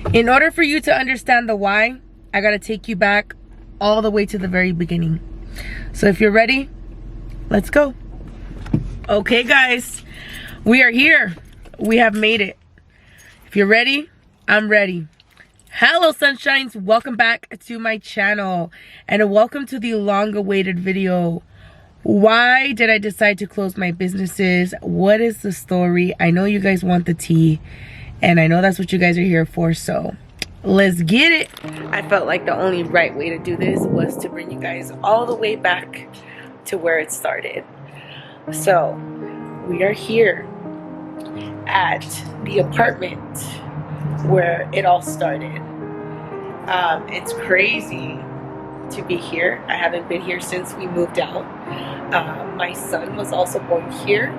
In order for you to understand the why, I gotta take you back all the way to the very beginning. So if you're ready, let's go. Okay guys, we are here. We have made it. If you're ready, I'm ready. Hello sunshines, welcome back to my channel and welcome to the long-awaited video. Why did I decide to close my businesses? What is the story? I know you guys want the tea and I know that's what you guys are here for, so let's get it. I felt like the only right way to do this was to bring you guys all the way back to where it started. So we are here at the apartment where it all started. It's crazy to be here. I haven't been here since we moved out. My son was also born here.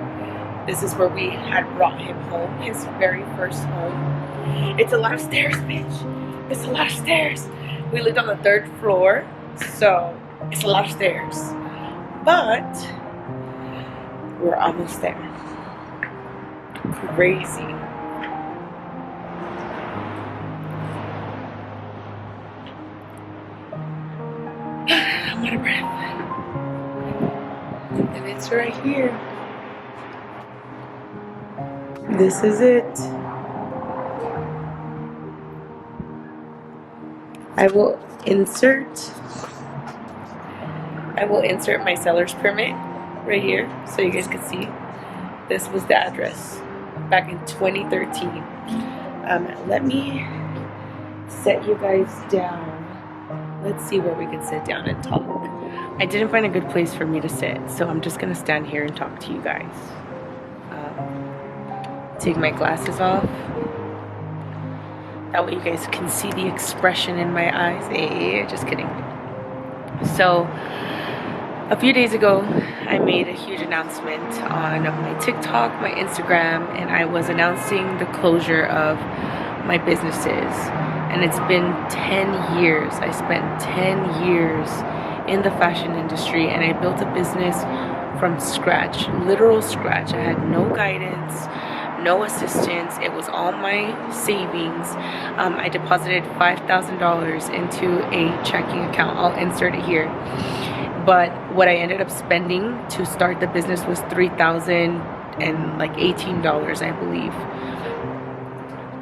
This is where we had brought him home, his very first home. It's a lot of stairs, bitch. It's a lot of stairs. We lived on the 3rd floor, so it's a lot of stairs. But we're almost there. Crazy. I'm out of breath. And it's right here. This is it. I will insert my seller's permit right here so you guys can see. This was the address back in 2013. Let me set you guys down. Let's see where we can sit down and talk. I didn't find a good place for me to sit, so I'm just gonna stand here and talk to you guys. Take my glasses off. That way you guys can see the expression in my eyes. Hey, just kidding. So, a few days ago, I made a huge announcement on my TikTok, my Instagram, and I was announcing the closure of my businesses. And it's been 10 years. I spent 10 years in the fashion industry and I built a business from scratch, literal scratch. I had no guidance, no assistance. It was all my savings. I deposited $5,000 into a checking account. I'll insert it here. But what I ended up spending to start the business was $3,018, I believe,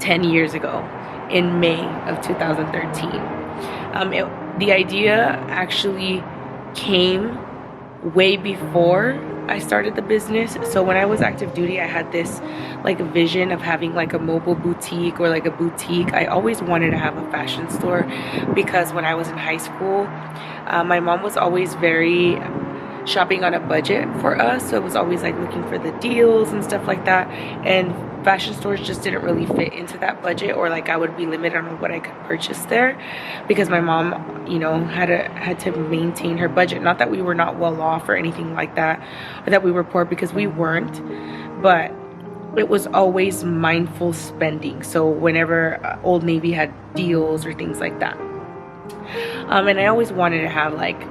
10 years ago in May of 2013. The idea actually came way before I started the business. So when I was active duty, I had this like vision of having like a mobile boutique or like a boutique. I always wanted to have a fashion store because when I was in high school, my mom was always very shopping on a budget for us. So it was always like looking for the deals and stuff like that. And fashion stores just didn't really fit into that budget, or like I would be limited on what I could purchase there because my mom, you know, had to maintain her budget. Not that we were not well off or anything like that, or that we were poor, because we weren't, but it was always mindful spending. So whenever Old Navy had deals or things like that, and I always wanted to have like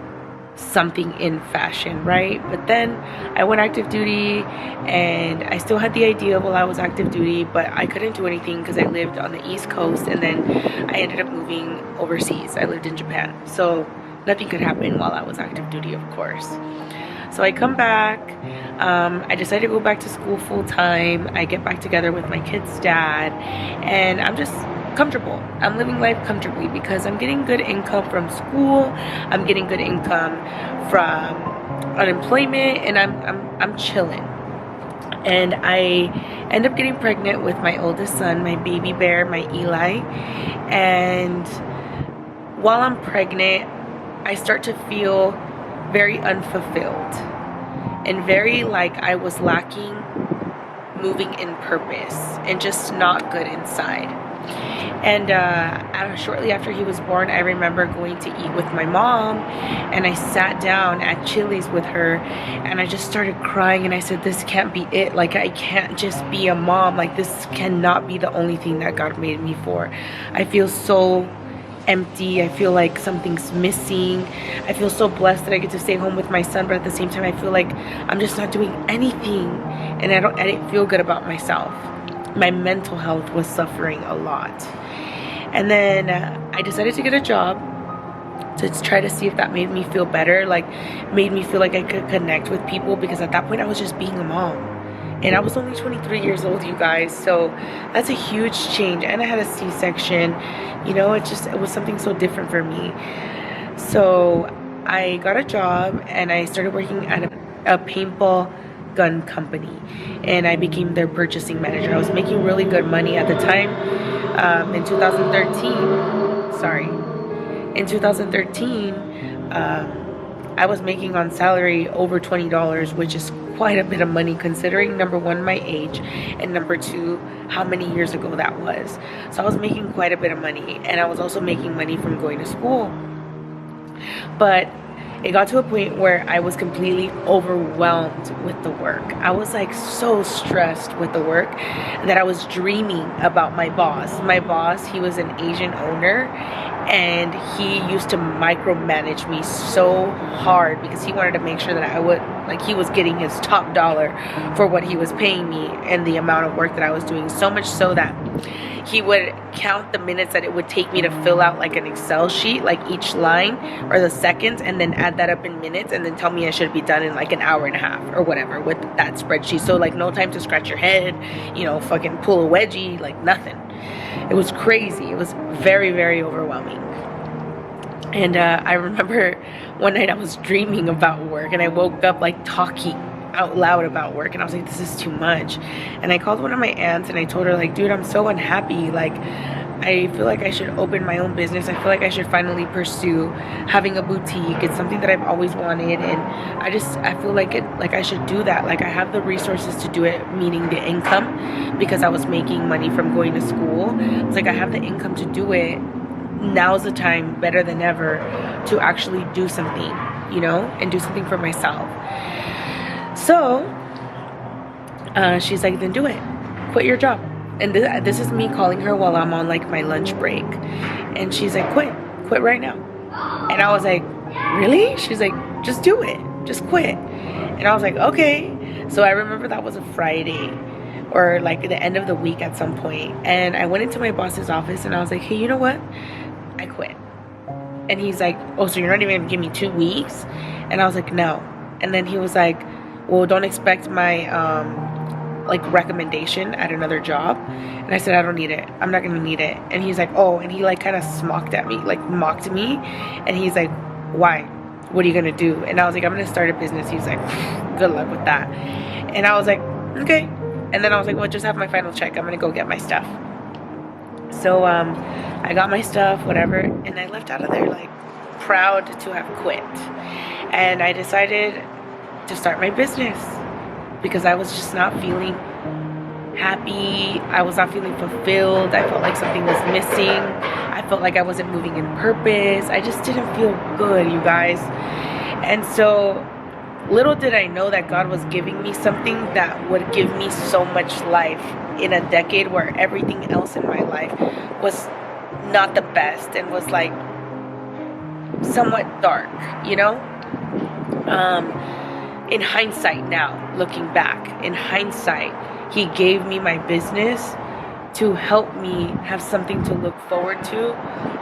something in fashion, right? But then I went active duty and I still had the idea while I was active duty, but I couldn't do anything because I lived on the East Coast and then I ended up moving overseas. I lived in Japan, so nothing could happen while I was active duty, of course. So I come back, I decided to go back to school full time. I get back together with my kid's dad and I'm just comfortable. I'm living life comfortably because I'm getting good income from school. I'm getting good income from unemployment, and I'm chilling. And I end up getting pregnant with my oldest son, my baby bear, my Eli. And while I'm pregnant, I start to feel very unfulfilled and very like I was lacking moving in purpose and just not good inside. And shortly after he was born, I remember going to eat with my mom, and I sat down at Chili's with her and I just started crying and I said, this can't be it. Like, I can't just be a mom. Like, this cannot be the only thing that God made me for. I feel so empty. I feel like something's missing. I feel so blessed that I get to stay home with my son, but at the same time I feel like I'm just not doing anything, and I didn't feel good about myself. My mental health was suffering a lot. And then I decided to get a job to try to see if that made me feel better, like made me feel like I could connect with people, because at that point I was just being a mom. And I was only 23 years old, you guys, so that's a huge change. And I had a C-section, you know, it was something so different for me. So I got a job and I started working at a paintball gun company, and I became their purchasing manager. I was making really good money at the time. In 2013, I was making on salary over $20, which is quite a bit of money considering, number one, my age, and number two, how many years ago that was. So I was making quite a bit of money, and I was also making money from going to school. But it got to a point where I was completely overwhelmed with the work. I was like so stressed with the work that I was dreaming about my boss. My boss, he was an Asian owner, and he used to micromanage me so hard because he wanted to make sure that I would, like, he was getting his top dollar for what he was paying me and the amount of work that I was doing. So much so that he would count the minutes that it would take me to fill out like an Excel sheet, like each line or the seconds, and then add that up in minutes, and then tell me I should be done in like an hour and a half or whatever with that spreadsheet. So like no time to scratch your head, you know, fucking pull a wedgie, like nothing. It was crazy. It was very, very overwhelming. And I remember one night I was dreaming about work, and I woke up like talking out loud about work, and I was like, this is too much. And I called one of my aunts and I told her, like, dude, I'm so unhappy. Like, I feel like I should open my own business. I feel like I should finally pursue having a boutique. It's something that I've always wanted, and I feel like I should do that. Like, I have the resources to do it, meaning the income, because I was making money from going to school. It's like I have the income to do it. Now's the time, better than ever, to actually do something, you know, and do something for myself. So she's like, then do it. Quit your job. And this is me calling her while I'm on like my lunch break. And she's like, quit right now. And I was like, really? She's like, just do it. Just quit. And I was like, okay. So I remember that was a Friday, or like the end of the week at some point. And I went into my boss's office and I was like, hey, you know what? I quit. And he's like, oh, so you're not even gonna give me 2 weeks? And I was like, no. And then he was like, well, don't expect my like recommendation at another job. And I said, I don't need it. I'm not gonna need it. And he's like, oh, and he like kind of mocked me. And he's like, why? What are you gonna do? And I was like, I'm gonna start a business. He's like, good luck with that. And I was like, okay. And then I was like, well, just have my final check. I'm gonna go get my stuff. So I got my stuff, whatever, and I left out of there like proud to have quit. And I decided to start my business because I was just not feeling happy. I was not feeling fulfilled. I felt like something was missing. I felt like I wasn't moving in purpose. I just didn't feel good, you guys. And so little did I know that God was giving me something that would give me so much life in a decade where everything else in my life was not the best and was like somewhat dark, you know? In hindsight now, looking back, in hindsight, he gave me my business to help me have something to look forward to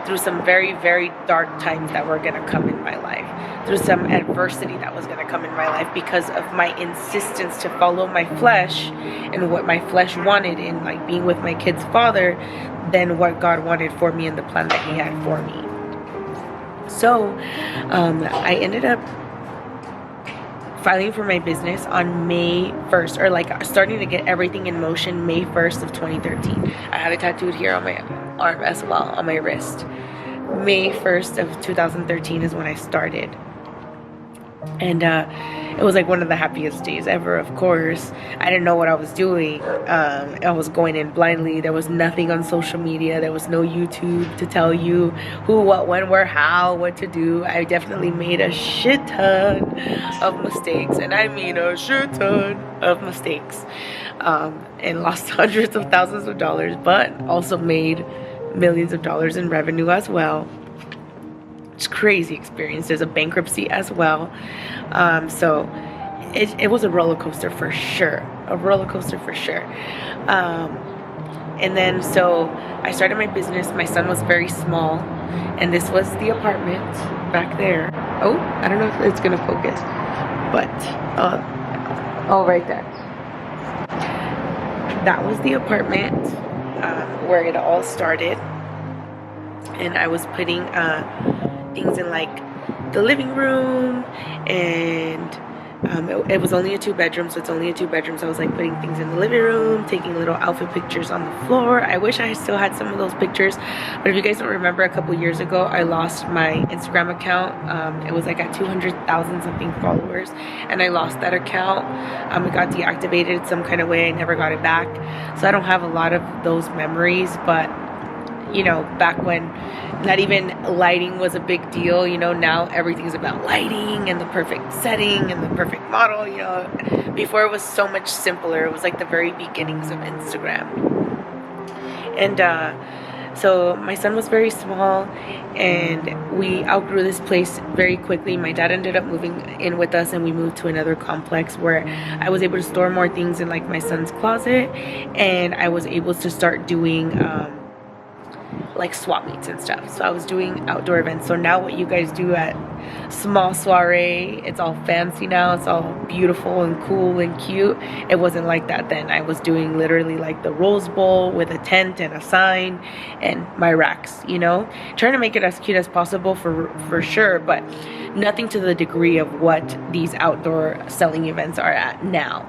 through some very, very dark times that were going to come in my life, through some adversity that was going to come in my life because of my insistence to follow my flesh and what my flesh wanted in like being with my kid's father than what God wanted for me and the plan that he had for me. So I ended up filing for my business on May 1st, or like starting to get everything in motion May 1st of 2013. I have it tattooed here on my arm as well, on my wrist. May 1st of 2013 is when I started. And it was like one of the happiest days ever, of course. I didn't know what I was doing. I was going in blindly. There was nothing on social media. There was no YouTube to tell you who, what, when, where, how, what to do. I definitely made a shit ton of mistakes. And I mean a shit ton of mistakes. And lost hundreds of thousands of dollars, but also made millions of dollars in revenue as well. It's crazy experience. There's a bankruptcy as well. So it was a roller coaster for sure. A roller coaster for sure. And then so I started my business. My son was very small, and this was the apartment back there. Oh, I don't know if it's gonna focus, but oh, right there. That was the apartment where it all started, and I was putting things in like the living room, and it was only a 2-bedroom, so it's only a 2-bedroom. So I was like putting things in the living room, taking little outfit pictures on the floor. I wish I still had some of those pictures, but if you guys don't remember, a couple years ago I lost my Instagram account. It was like at 200,000 something followers, and I lost that account. It got deactivated some kind of way. I never got it back, so I don't have a lot of those memories. But you know, back when not even lighting was a big deal, you know, now everything's about lighting and the perfect setting and the perfect model, you know. Before it was so much simpler. It was like the very beginnings of Instagram. And so my son was very small, and we outgrew this place very quickly. My dad ended up moving in with us, and we moved to another complex where I was able to store more things in like my son's closet, and I was able to start doing like swap meets and stuff. So I was doing outdoor events. So now what you guys do at small soiree, it's all fancy now, it's all beautiful and cool and cute. It wasn't like that then. I was doing literally like the Rose Bowl with a tent and a sign and my racks, you know, trying to make it as cute as possible for sure, but nothing to the degree of what these outdoor selling events are at now.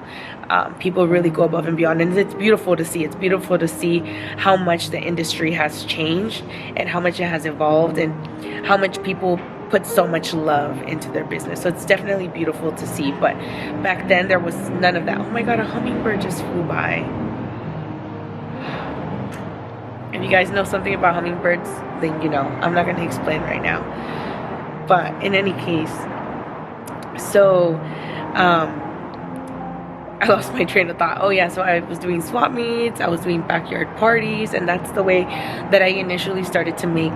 People really go above and beyond, and it's beautiful to see. It's beautiful to see how much the industry has changed and how much it has evolved and how much people put so much love into their business. So it's definitely beautiful to see. But back then there was none of that. Oh my god, a hummingbird just flew by. If you guys know something about hummingbirds, then you know. I'm not going to explain right now. But in any case, so I lost my train of thought. Oh yeah, so I was doing swap meets, I was doing backyard parties, and that's the way that I initially started to make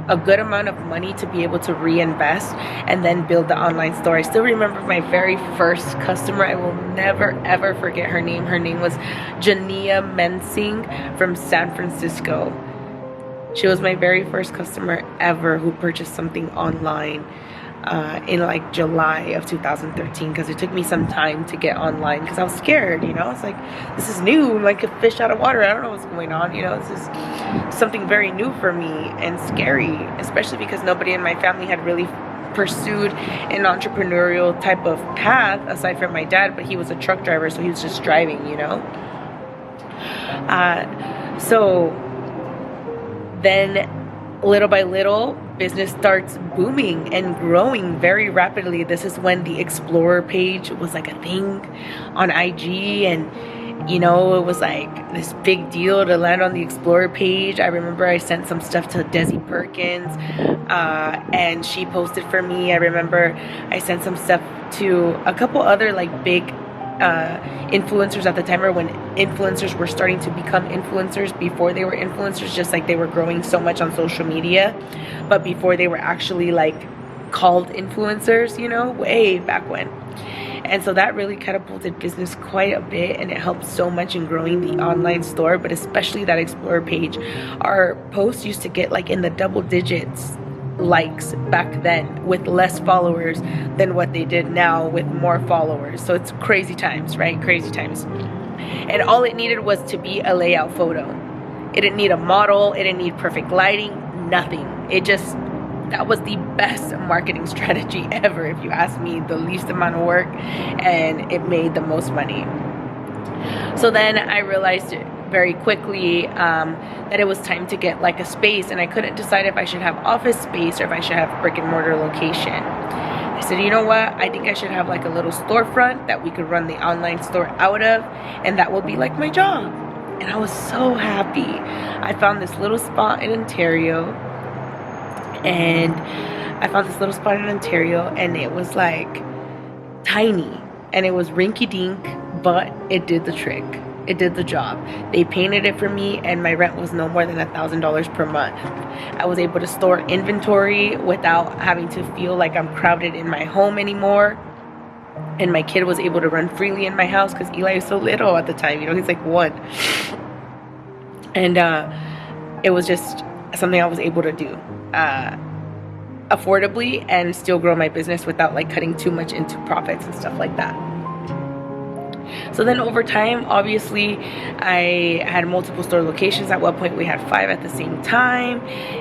a good amount of money to be able to reinvest and then build the online store. I still remember my very first customer. I will never ever forget her name. Her name was Jania Mensing from San Francisco. She was my very first customer ever who purchased something online in like July of 2013, because it took me some time to get online because I was scared, you know. I was like, this is new, like a fish out of water. I don't know what's going on, you know. This is something very new for me and scary, especially because nobody in my family had really pursued an entrepreneurial type of path aside from my dad, but he was a truck driver, so he was just driving, you know. So then little by little, business starts booming and growing very rapidly. This is when the Explorer page was like a thing on IG, and you know, it was like this big deal to land on the Explorer page. I remember I sent some stuff to Desi Perkins, and she posted for me. I remember I sent some stuff to a couple other like big influencers at the time, or when influencers were starting to become influencers before they were influencers, just like they were growing so much on social media, but before they were actually like called influencers, you know, way back when. And so that really catapulted business quite a bit, and it helped so much in growing the online store, but especially that Explorer page. Our posts used to get like in the double digits likes back then, with less followers than what they did now with more followers. So it's crazy times, right? Crazy times. And all it needed was to be a layout photo. It didn't need a model, it didn't need perfect lighting, nothing. It just, that was the best marketing strategy ever, if you ask me. The least amount of work, and it made the most money. So then I realized very quickly that it was time to get like a space, and I couldn't decide if I should have office space or if I should have brick and mortar location. I said, you know what, I think I should have like a little storefront that we could run the online store out of, and that will be like my job. And I was so happy. I found this little spot in Ontario, and it was like tiny, and it was rinky-dink, but it did the trick. It did the job. They painted it for me, and my rent was no more than $1,000 per month. I was able to store inventory without having to feel like I'm crowded in my home anymore. And my kid was able to run freely in my house because Eli is so little at the time. You know, he's like 1. And it was just something I was able to do affordably and still grow my business without like cutting too much into profits and stuff like that. So then over time, obviously, I had multiple store locations. At one point we had 5 at the same time,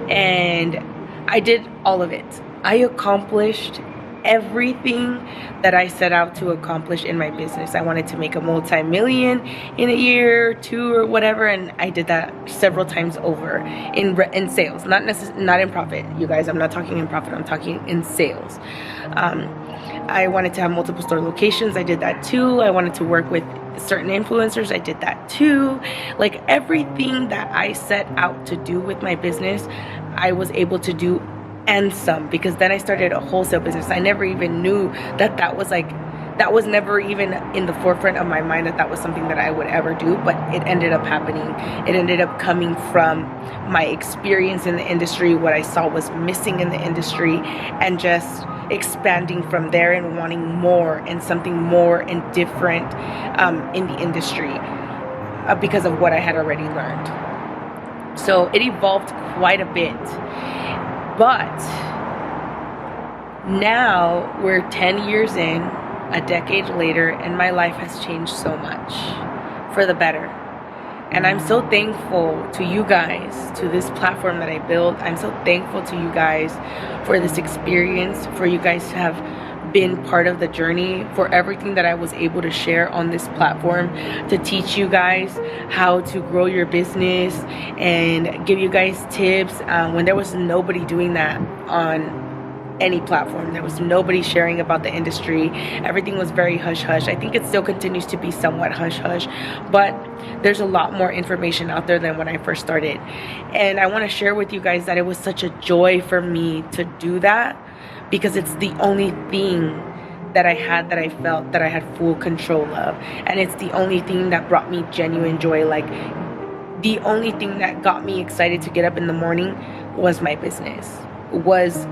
and I did all of it. I accomplished everything that I set out to accomplish in my business. I wanted to make a multi-million in a year, 2 or whatever, and I did that several times over in sales, not in profit. You guys, I'm not talking in profit, I'm talking in sales. I wanted to have multiple store locations. I did that too. I wanted to work with certain influencers. I did that too. Like everything that I set out to do with my business, I was able to do and some, because then I started a wholesale business. I never even knew that was never even in the forefront of my mind that was something that I would ever do, but it ended up happening. It ended up coming from my experience in the industry, what I saw was missing in the industry, and just expanding from there and wanting more and something more and different in the industry because of what I had already learned. So it evolved quite a bit. But now we're 10 years in, a decade later, and my life has changed so much for the better. And I'm so thankful to you guys, to this platform that I built. I'm so thankful to you guys for this experience, for you guys to have been part of the journey, for everything that I was able to share on this platform to teach you guys how to grow your business and give you guys tips when there was nobody doing that on any platform. There was nobody sharing about the industry. Everything was very hush-hush. I think it still continues to be somewhat hush-hush, but there's a lot more information out there than when I first started. And I want to share with you guys that it was such a joy for me to do that, because it's the only thing that I had that I felt that I had full control of. And it's the only thing that brought me genuine joy. Like, the only thing that got me excited to get up in the morning was my business, was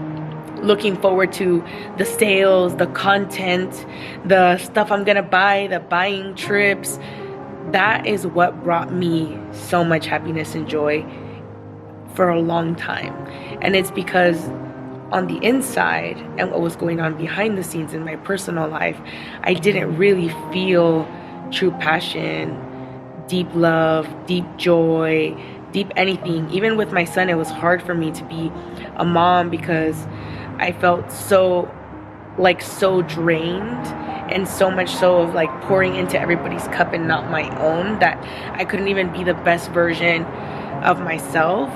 looking forward to the sales, the content, the stuff I'm gonna buy, the buying trips. That is what brought me so much happiness and joy for a long time. And it's because on the inside and what was going on behind the scenes in my personal life, I didn't really feel true passion, deep love, deep joy, deep anything. Even with my son, it was hard for me to be a mom because I felt so drained, and so much so of like pouring into everybody's cup and not my own, that I couldn't even be the best version of myself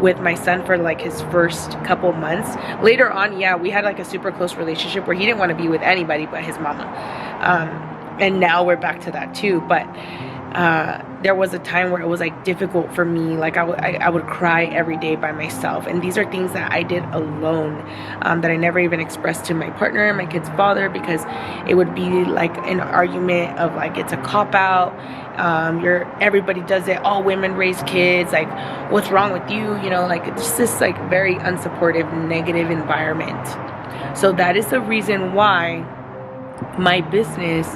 with my son for like his first couple months. Later on, yeah, we had like a super close relationship where he didn't want to be with anybody but his mama. And now we're back to that too. But there was a time where it was like difficult for me. Like I would cry every day by myself. And these are things that I did alone, that I never even expressed to my partner, my kid's father, because it would be like an argument of like, it's a cop-out. Everybody does it. All women raise kids. Like, what's wrong with you? You know, like it's just this like very unsupportive, negative environment. So that is the reason why my business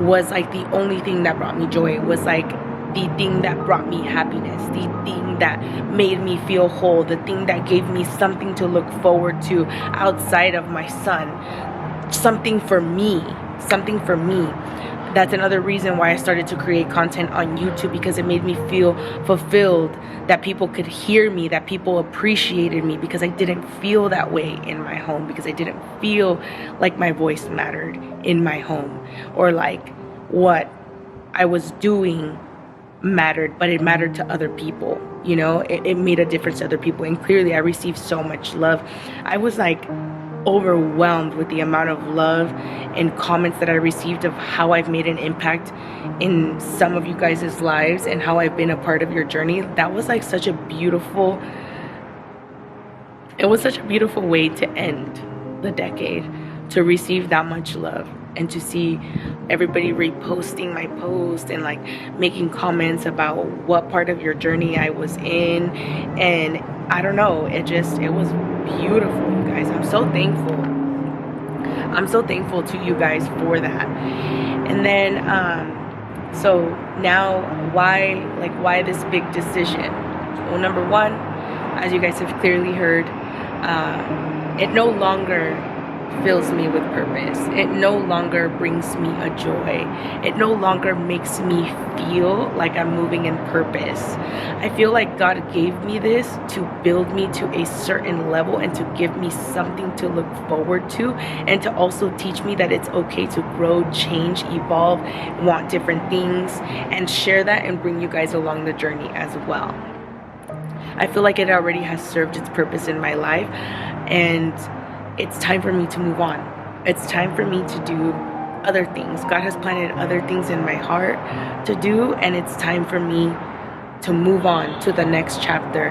was like the only thing that brought me joy. It was like the thing that brought me happiness, the thing that made me feel whole, the thing that gave me something to look forward to outside of my son. Something for me. That's another reason why I started to create content on YouTube, because it made me feel fulfilled, that people could hear me, that people appreciated me, because I didn't feel that way in my home, because I didn't feel like my voice mattered in my home, or like what I was doing mattered, but it mattered to other people. You know, it made a difference to other people, and clearly I received so much love. I was like overwhelmed with the amount of love and comments that I received of how I've made an impact in some of you guys' lives and how I've been a part of your journey. That was like such a beautiful, it was such a beautiful way to end the decade, to receive that much love and to see everybody reposting my post and like making comments about what part of your journey I was in. And I don't know, it was beautiful, you guys. I'm so thankful to you guys for that. And then So now why this big decision? Well, number one, as you guys have clearly heard, it no longer fills me with purpose. It no longer brings me a joy. It no longer makes me feel like I'm moving in purpose. I feel like God gave me this to build me to a certain level and to give me something to look forward to, and to also teach me that it's okay to grow, change, evolve, want different things, and share that and bring you guys along the journey as well. I feel like it already has served its purpose in my life, and it's time for me to move on. It's time for me to do other things. God has planted other things in my heart to do, and it's time for me to move on to the next chapter,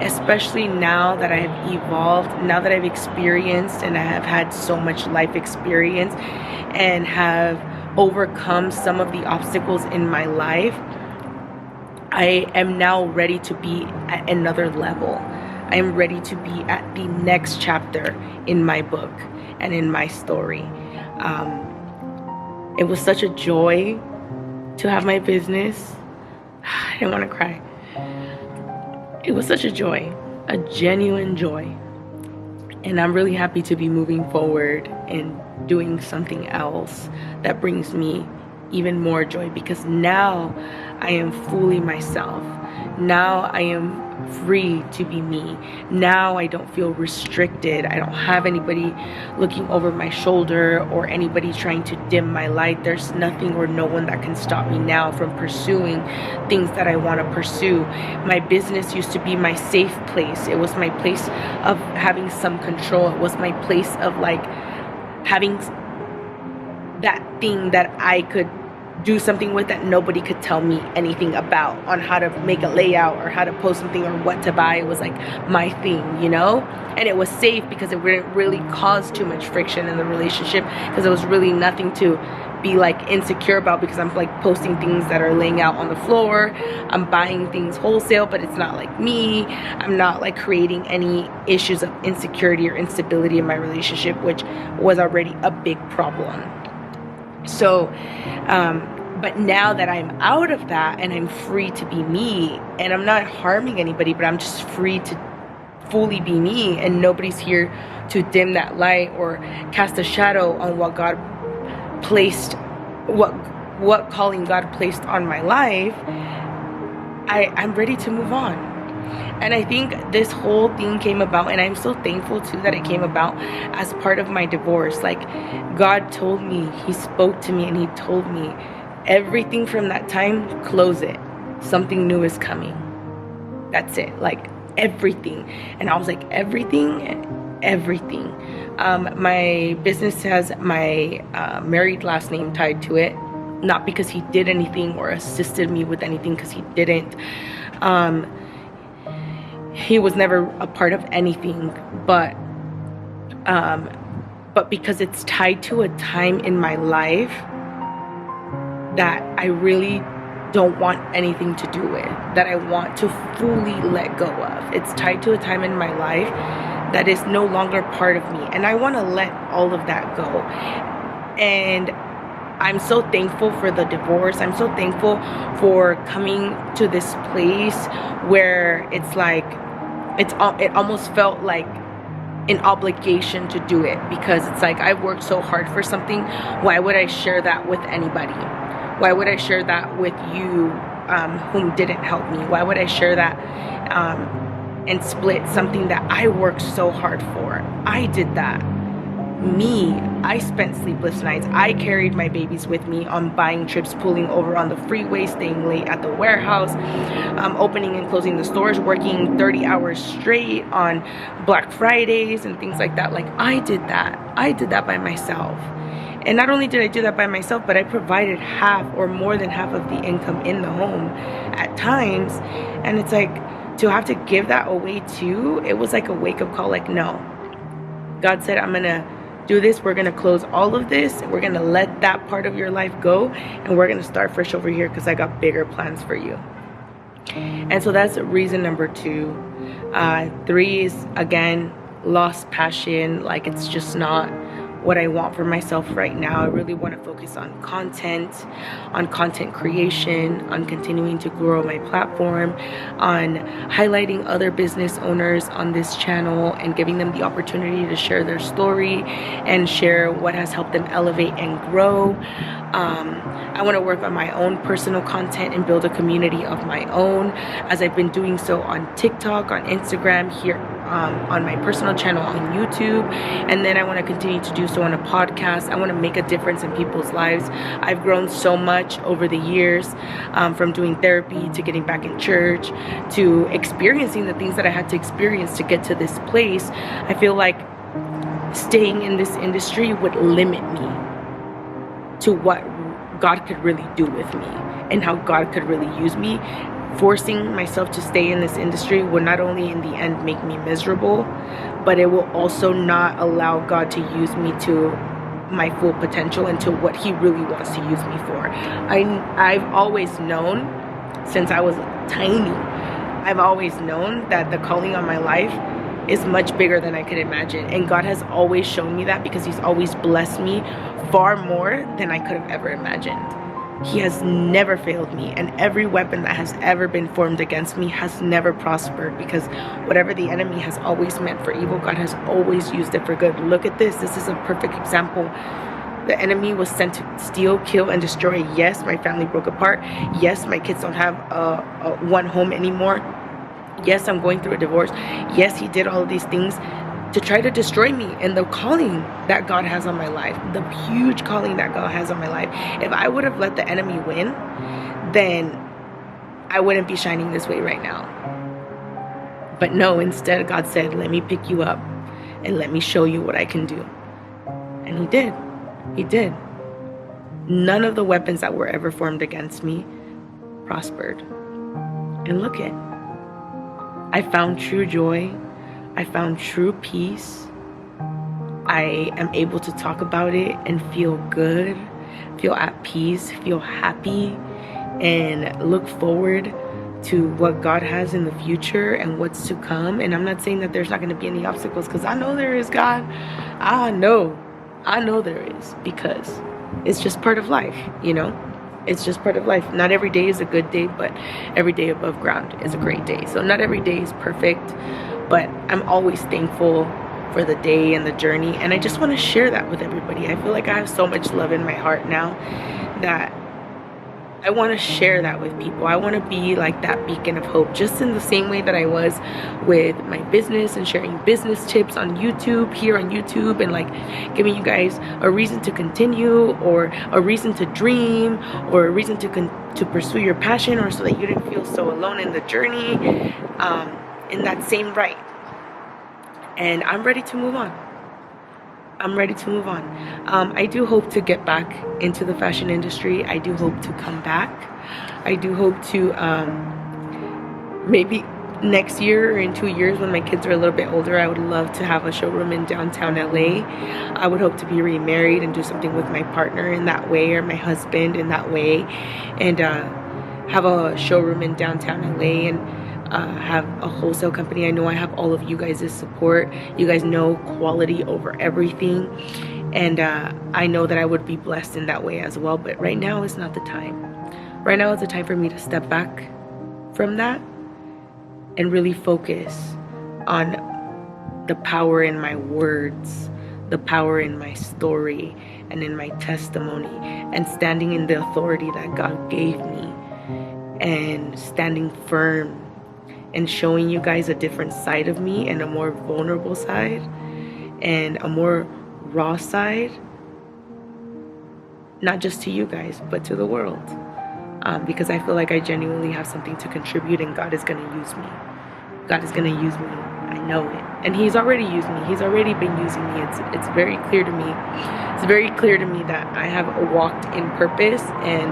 especially now that I have evolved, now that I've experienced and I have had so much life experience and have overcome some of the obstacles in my life. I am now ready to be at another level. I am ready to be at the next chapter in my book and in my story. It was such a joy to have my business. I didn't want to cry. It was such a joy, a genuine joy. And I'm really happy to be moving forward and doing something else that brings me even more joy, because now I am fully myself. Now I am free to be me. Now I don't feel restricted. I don't have anybody looking over my shoulder or anybody trying to dim my light. There's nothing or no one that can stop me now from pursuing things that I want to pursue. My business used to be my safe place. It was my place of having some control. It was my place of like having that thing that I could do something with, that nobody could tell me anything about, on how to make a layout or how to post something or what to buy. It was like my thing, you know? And it was safe because it didn't really cause too much friction in the relationship, because there was really nothing to be like insecure about, because I'm like posting things that are laying out on the floor. I'm buying things wholesale, but it's not like me. I'm not like creating any issues of insecurity or instability in my relationship, which was already a big problem. So, but now that I'm out of that and I'm free to be me, and I'm not harming anybody, but I'm just free to fully be me, and nobody's here to dim that light or cast a shadow on what God placed, what calling God placed on my life, I'm ready to move on. And I think this whole thing came about, and I'm so thankful too that it came about as part of my divorce. Like, God told me, He spoke to me, and He told me, everything from that time, close it. Something new is coming. That's it. Like, everything. And I was like, everything? Everything. My business has my married last name tied to it. Not because he did anything or assisted me with anything, because he didn't. He was never a part of anything, but because it's tied to a time in my life that I really don't want anything to do with, that I want to fully let go of. It's tied to a time in my life that is no longer part of me, and I want to let all of that go. And I'm so thankful for the divorce. I'm so thankful for coming to this place where it's like, it almost felt like an obligation to do it, because it's like, I've worked so hard for something. Why would I share that with anybody? Why would I share that with you whom didn't help me? Why would I share that and split something that I worked so hard for? I did that. Me, I spent sleepless nights. I carried my babies with me on buying trips, pulling over on the freeway, staying late at the warehouse, opening and closing the stores, working 30 hours straight on Black Fridays and things like that. Like, I did that. I did that by myself. And not only did I do that by myself, but I provided half or more than half of the income in the home at times. And it's like, to have to give that away too, it was like a wake-up call. Like, no. God said, I'm gonna do this. We're gonna close all of this. We're gonna let that part of your life go, and we're gonna start fresh over here, because I got bigger plans for you. And so that's reason number 2. 3 is, again, lost passion. Like, it's just not what I want for myself right now. I really want to focus on content creation, on continuing to grow my platform, on highlighting other business owners on this channel and giving them the opportunity to share their story and share what has helped them elevate and grow. I want to work on my own personal content and build a community of my own, as I've been doing so on TikTok, on Instagram, here on my personal channel on YouTube, and then I want to continue to do so on a podcast. I want to make a difference in people's lives. I've grown so much over the years, from doing therapy to getting back in church to experiencing the things that I had to experience to get to this place. I feel like staying in this industry would limit me to what God could really do with me and how God could really use me. Forcing myself to stay in this industry will not only in the end make me miserable, but it will also not allow God to use me to my full potential and to what He really wants to use me for. I've always known, since I was tiny, I've always known that the calling on my life is much bigger than I could imagine. And God has always shown me that, because He's always blessed me far more than I could have ever imagined. He has never failed me, and every weapon that has ever been formed against me has never prospered, because whatever the enemy has always meant for evil, God has always used it for good. Look at this. This is a perfect example. The enemy was sent to steal, kill, and destroy. Yes, my family broke apart. Yes, my kids don't have one home anymore. Yes, I'm going through a divorce. Yes, he did all of these things to try to destroy me and the calling that God has on my life, the huge calling that God has on my life. If I would have let the enemy win, then I wouldn't be shining this way right now. But no, instead God said, let me pick you up and let me show you what I can do. And He did. He did. None of the weapons that were ever formed against me prospered. And look it. I found true joy. I found true peace. I am able to talk about it and feel good, feel at peace, feel happy, and look forward to what God has in the future and what's to come. And I'm not saying that there's not going to be any obstacles, because I know there is, God. I know there is, because it's just part of life, you know? It's just part of life. Not every day is a good day, but every day above ground is a great day. So not every day is perfect, but I'm always thankful for the day and the journey. And I just want to share that with everybody. I feel like I have so much love in my heart now that I want to share that with people. I want to be like that beacon of hope, just in the same way that I was with my business and sharing business tips on YouTube, here on YouTube, and like giving you guys a reason to continue, or a reason to dream, or a reason to pursue your passion, or so that you didn't feel so alone in the journey, in that same right. And I'm ready to move on. I'm ready to move on. I do hope to get back into the fashion industry. I do hope to come back. I do hope to maybe next year or in 2 years, when my kids are a little bit older, I would love to have a showroom in downtown LA. I would hope to be remarried and do something with my partner in that way, or my husband in that way, and have a showroom in downtown LA, and have a wholesale company. I know I have all of you guys' support. You guys know quality over everything, and I know that I would be blessed in that way as well. But right now is not the time. Right now is the time for me to step back from that and really focus on the power in my words, the power in my story and in my testimony, and standing in the authority that God gave me, and standing firm and showing you guys a different side of me, and a more vulnerable side, and a more raw side, not just to you guys, but to the world. Because I feel like I genuinely have something to contribute, and God is going to use me. God is going to use me. I know it. And He's already used me. He's already been using me. It's very clear to me. It's very clear to me that I have walked in purpose, and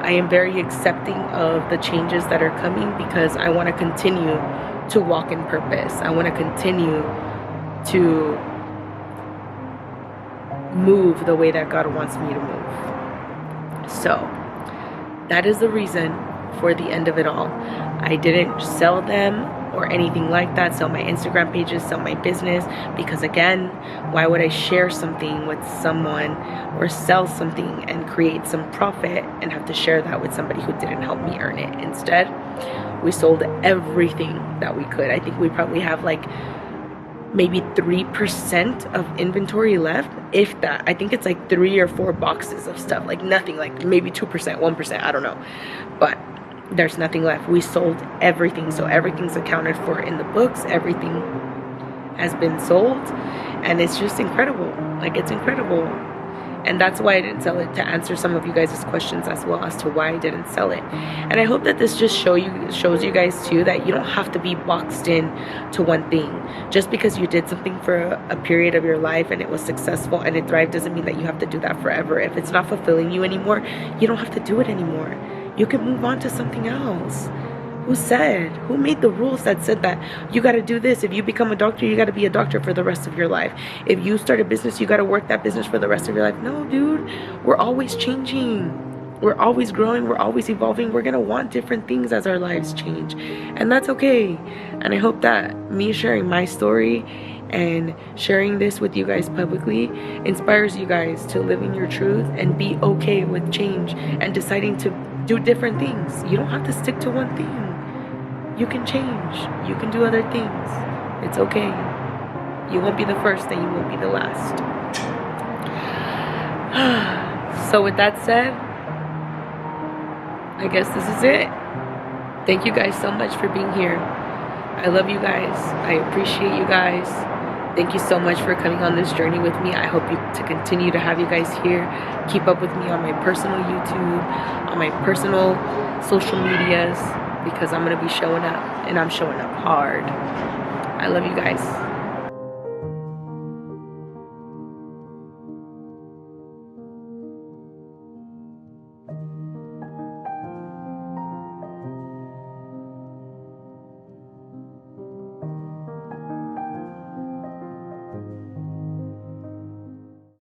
I am very accepting of the changes that are coming, because I want to continue to walk in purpose. I want to continue to move the way that God wants me to move. So that is the reason for the end of it all. I didn't sell them or anything like that, sell my Instagram pages, sell my business, because again, why would I share something with someone or sell something and create some profit and have to share that with somebody who didn't help me earn it? Instead, we sold everything that we could. I think we probably have like maybe 3% of inventory left, if that. I think it's like 3 or 4 boxes of stuff, like nothing, like maybe 2%, 1%, I don't know, but there's nothing left. We sold everything, so everything's accounted for in the books, everything has been sold, and it's just incredible. Like, it's incredible. And that's why I didn't sell it, to answer some of you guys' questions as well as to why I didn't sell it. And I hope that this just shows you guys too that you don't have to be boxed in to one thing. Just because you did something for a period of your life and it was successful and it thrived doesn't mean that you have to do that forever. If it's not fulfilling you anymore, you don't have to do it anymore. You can move on to something else. Who made the rules that said that you got to do this? If you become a doctor, you got to be a doctor for the rest of your life. If you start a business, you got to work that business for the rest of your life. No, dude, we're always changing. We're always growing. We're always evolving. We're going to want different things as our lives change. And that's okay. And I hope that me sharing my story and sharing this with you guys publicly inspires you guys to live in your truth and be okay with change and deciding to do different things. You don't have to stick to one thing. You can change. You can do other things. It's okay. You won't be the first and you won't be the last. So with that said, I guess this is it. Thank you guys so much for being here. I love you guys. I appreciate you guys. Thank you so much for coming on this journey with me. I hope to continue to have you guys here. Keep up with me on my personal YouTube, on my personal social medias, because I'm going to be showing up, and I'm showing up hard. I love you guys.